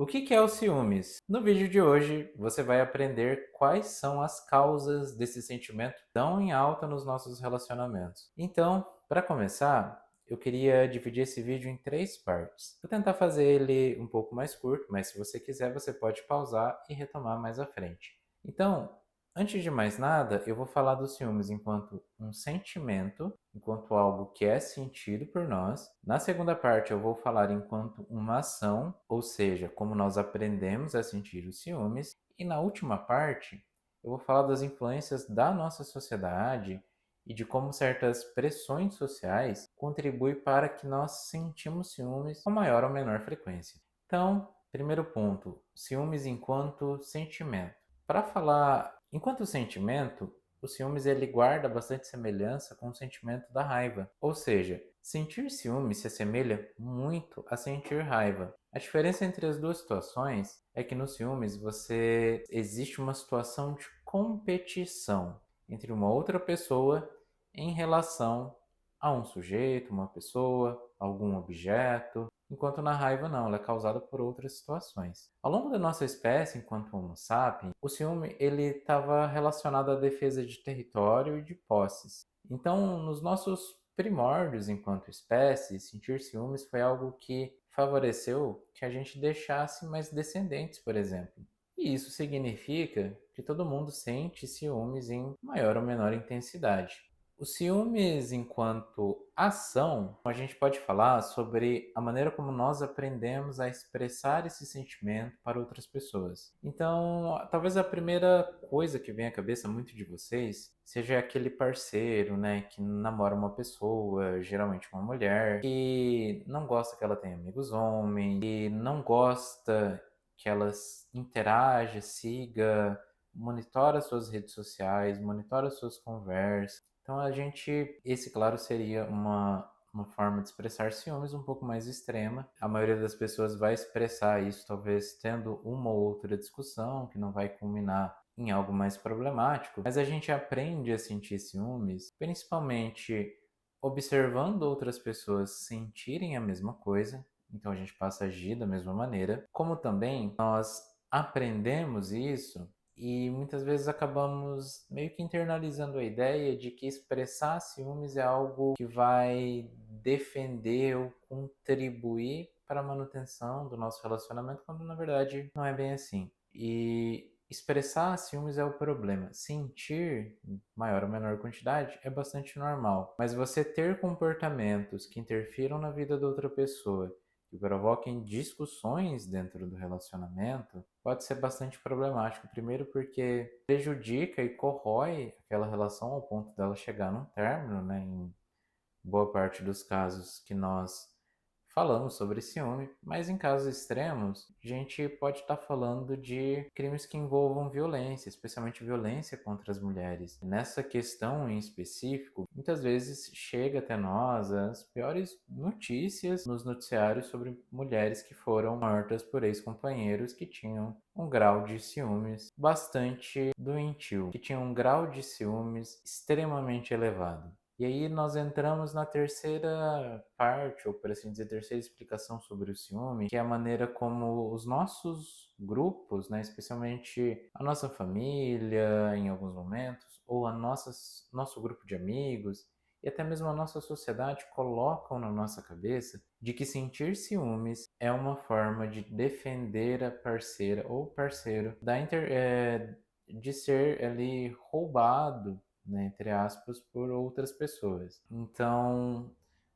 O que é o ciúmes? No vídeo de hoje você vai aprender quais são as causas desse sentimento tão em alta nos nossos relacionamentos. Então, para começar, eu queria dividir esse vídeo em três partes. Vou tentar fazer ele um pouco mais curto, mas se você quiser, você pode pausar e retomar mais à frente. Então, antes de mais nada, eu vou falar dos ciúmes enquanto um sentimento, enquanto algo que é sentido por nós. Na segunda parte, eu vou falar enquanto uma ação, ou seja, como nós aprendemos a sentir os ciúmes. E na última parte, eu vou falar das influências da nossa sociedade e de como certas pressões sociais contribuem para que nós sentimos ciúmes com maior ou menor frequência. Então, primeiro ponto, ciúmes enquanto sentimento. Para falar enquanto sentimento, o ciúmes ele guarda bastante semelhança com o sentimento da raiva. Ou seja, sentir ciúmes se assemelha muito a sentir raiva. A diferença entre as duas situações é que no ciúmes você existe uma situação de competição entre uma outra pessoa em relação a um sujeito, uma pessoa, algum objeto, enquanto na raiva não, ela é causada por outras situações. Ao longo da nossa espécie, enquanto Homo sapiens, o ciúme ele estava relacionado à defesa de território e de posses. Então, nos nossos primórdios enquanto espécie, sentir ciúmes foi algo que favoreceu que a gente deixasse mais descendentes, por exemplo. E isso significa que todo mundo sente ciúmes em maior ou menor intensidade. O ciúmes enquanto ação, a gente pode falar sobre a maneira como nós aprendemos a expressar esse sentimento para outras pessoas. Então, talvez a primeira coisa que vem à cabeça muito de vocês seja aquele parceiro, né, que namora uma pessoa, geralmente uma mulher, que não gosta que ela tenha amigos homens, que não gosta que ela interaja, siga, monitora suas redes sociais, monitora suas conversas. Então esse claro seria uma forma de expressar ciúmes um pouco mais extrema. A maioria das pessoas vai expressar isso talvez tendo uma ou outra discussão que não vai culminar em algo mais problemático, mas a gente aprende a sentir ciúmes principalmente observando outras pessoas sentirem a mesma coisa, então a gente passa a agir da mesma maneira, como também nós aprendemos isso e muitas vezes acabamos meio que internalizando a ideia de que expressar ciúmes é algo que vai defender ou contribuir para a manutenção do nosso relacionamento, quando na verdade não é bem assim. E expressar ciúmes é o problema. Sentir em maior ou menor quantidade é bastante normal. Mas você ter comportamentos que interfiram na vida da outra pessoa que provoquem discussões dentro do relacionamento, pode ser bastante problemático. Primeiro, porque prejudica e corrói aquela relação ao ponto dela chegar num término, né? Em boa parte dos casos que nós falamos sobre ciúme, mas em casos extremos, a gente pode estar falando de crimes que envolvam violência, especialmente violência contra as mulheres. Nessa questão em específico, muitas vezes chega até nós as piores notícias nos noticiários sobre mulheres que foram mortas por ex-companheiros que tinham um grau de ciúmes bastante doentio, que tinham um grau de ciúmes extremamente elevado. E aí nós entramos na terceira parte, ou por assim dizer, terceira explicação sobre o ciúme, que é a maneira como os nossos grupos, né, especialmente a nossa família em alguns momentos, ou nosso grupo de amigos, e até mesmo a nossa sociedade colocam na nossa cabeça de que sentir ciúmes é uma forma de defender a parceira ou parceiro de ser ali roubado, né, entre aspas, por outras pessoas. Então,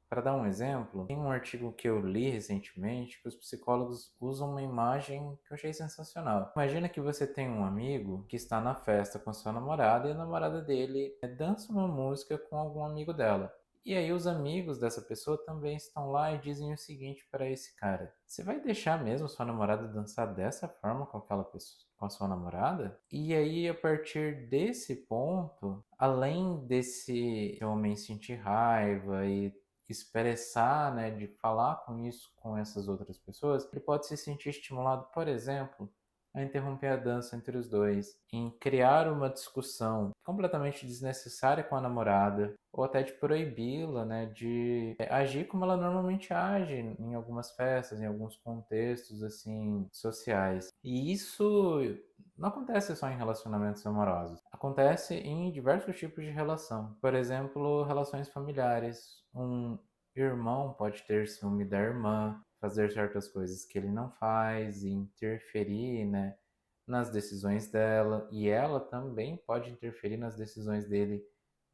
para dar um exemplo, tem um artigo que eu li recentemente que os psicólogos usam uma imagem que eu achei sensacional. Imagina que você tem um amigo que está na festa com a sua namorada e a namorada dele dança uma música com algum amigo dela. E aí os amigos dessa pessoa também estão lá e dizem o seguinte para esse cara: você vai deixar mesmo sua namorada dançar dessa forma com aquela pessoa, com a sua namorada? E aí a partir desse ponto, além desse homem sentir raiva e expressar, né, de falar com isso com essas outras pessoas, ele pode se sentir estimulado, por exemplo, a interromper a dança entre os dois, em criar uma discussão completamente desnecessária com a namorada, ou até de proibi-la, né, de agir como ela normalmente age em algumas festas, em alguns contextos assim sociais. E isso não acontece só em relacionamentos amorosos. Acontece em diversos tipos de relação. Por exemplo, relações familiares. Um irmão pode ter ciúme da irmã, fazer certas coisas que ele não faz, e interferir, né, nas decisões dela, e ela também pode interferir nas decisões dele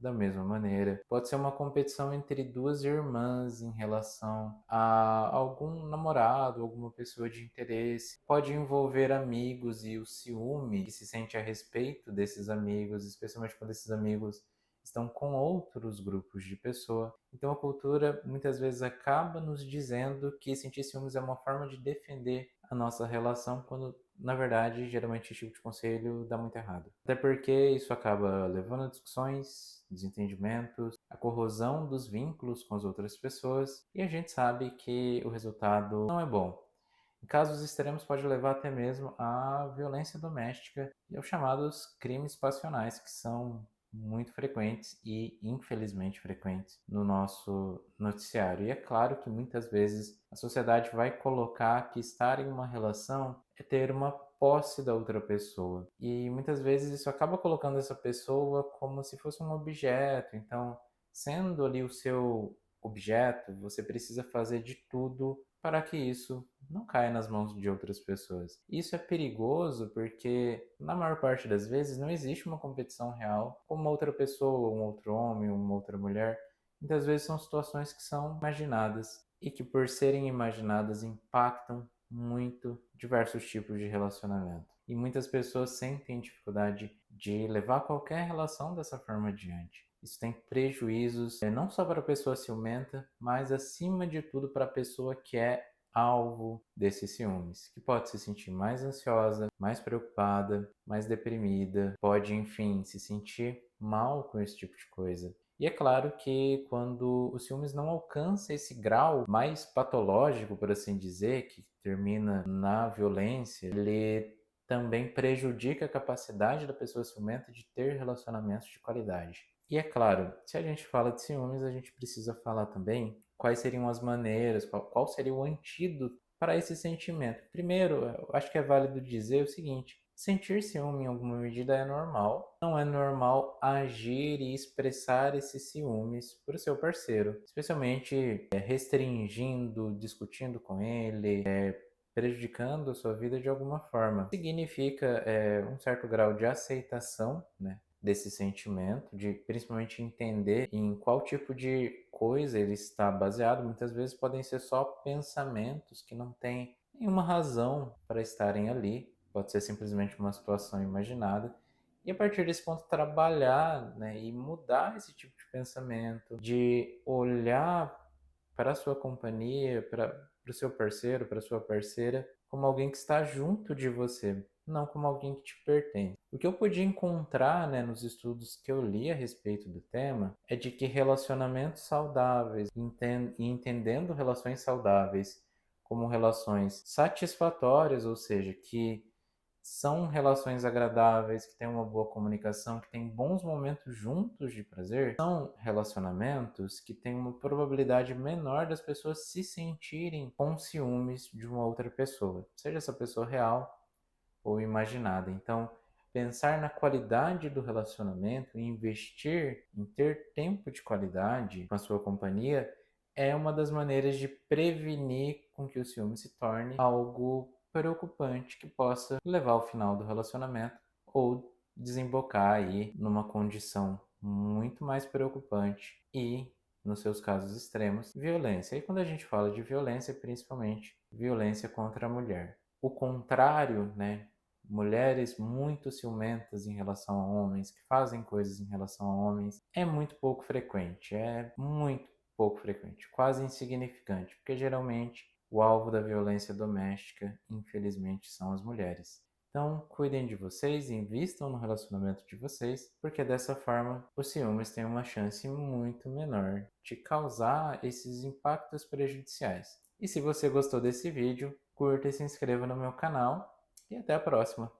da mesma maneira. Pode ser uma competição entre duas irmãs em relação a algum namorado, alguma pessoa de interesse. Pode envolver amigos e o ciúme que se sente a respeito desses amigos, especialmente quando esses amigos estão com outros grupos de pessoa. Então a cultura muitas vezes acaba nos dizendo que sentir ciúmes é uma forma de defender a nossa relação, quando na verdade geralmente esse tipo de conselho dá muito errado. Até porque isso acaba levando a discussões, desentendimentos, a corrosão dos vínculos com as outras pessoas, e a gente sabe que o resultado não é bom. Em casos extremos, pode levar até mesmo à violência doméstica e aos chamados crimes passionais, que são muito frequentes e infelizmente frequentes no nosso noticiário. E é claro que muitas vezes a sociedade vai colocar que estar em uma relação é ter uma posse da outra pessoa. E muitas vezes isso acaba colocando essa pessoa como se fosse um objeto. Então, sendo ali o seu objeto, você precisa fazer de tudo para que isso não caia nas mãos de outras pessoas. Isso é perigoso porque, na maior parte das vezes, não existe uma competição real com uma outra pessoa, um outro homem, uma outra mulher. Muitas vezes são situações que são imaginadas e que, por serem imaginadas, impactam muito diversos tipos de relacionamento. E muitas pessoas sentem dificuldade de levar qualquer relação dessa forma adiante. Isso tem prejuízos não só para a pessoa ciumenta, mas acima de tudo para a pessoa que é alvo desses ciúmes, que pode se sentir mais ansiosa, mais preocupada, mais deprimida, pode, enfim, se sentir mal com esse tipo de coisa. E é claro que quando o ciúmes não alcança esse grau mais patológico, por assim dizer, que termina na violência, ele também prejudica a capacidade da pessoa ciumenta de ter relacionamentos de qualidade. E é claro, se a gente fala de ciúmes, a gente precisa falar também quais seriam as maneiras, qual seria o antídoto para esse sentimento. Primeiro, eu acho que é válido dizer o seguinte: sentir ciúme em alguma medida é normal. Não é normal agir e expressar esses ciúmes para o seu parceiro, especialmente restringindo, discutindo com ele, prejudicando a sua vida de alguma forma. Significa um certo grau de aceitação, né, desse sentimento, de principalmente entender em qual tipo de coisa ele está baseado. Muitas vezes podem ser só pensamentos que não têm nenhuma razão para estarem ali, pode ser simplesmente uma situação imaginada. E a partir desse ponto trabalhar, né, e mudar esse tipo de pensamento, de olhar para a sua companhia, para o seu parceiro, para a sua parceira, como alguém que está junto de você, não como alguém que te pertence. O que eu pude encontrar, né, nos estudos que eu li a respeito do tema é de que relacionamentos saudáveis, e entendendo relações saudáveis como relações satisfatórias, ou seja, que são relações agradáveis, que têm uma boa comunicação, que têm bons momentos juntos de prazer, são relacionamentos que têm uma probabilidade menor das pessoas se sentirem com ciúmes de uma outra pessoa, seja essa pessoa real ou imaginada. Então, pensar na qualidade do relacionamento e investir em ter tempo de qualidade com a sua companhia é uma das maneiras de prevenir com que o ciúme se torne algo preocupante que possa levar ao final do relacionamento ou desembocar aí numa condição muito mais preocupante e, nos seus casos extremos, violência. E quando a gente fala de violência, principalmente violência contra a mulher. O contrário, né? Mulheres muito ciumentas em relação a homens, que fazem coisas em relação a homens, é muito pouco frequente, pouco frequente, quase insignificante, porque geralmente o alvo da violência doméstica, infelizmente, são as mulheres. Então, cuidem de vocês, invistam no relacionamento de vocês, porque dessa forma os ciúmes têm uma chance muito menor de causar esses impactos prejudiciais. E se você gostou desse vídeo, curta e se inscreva no meu canal. e até a próxima.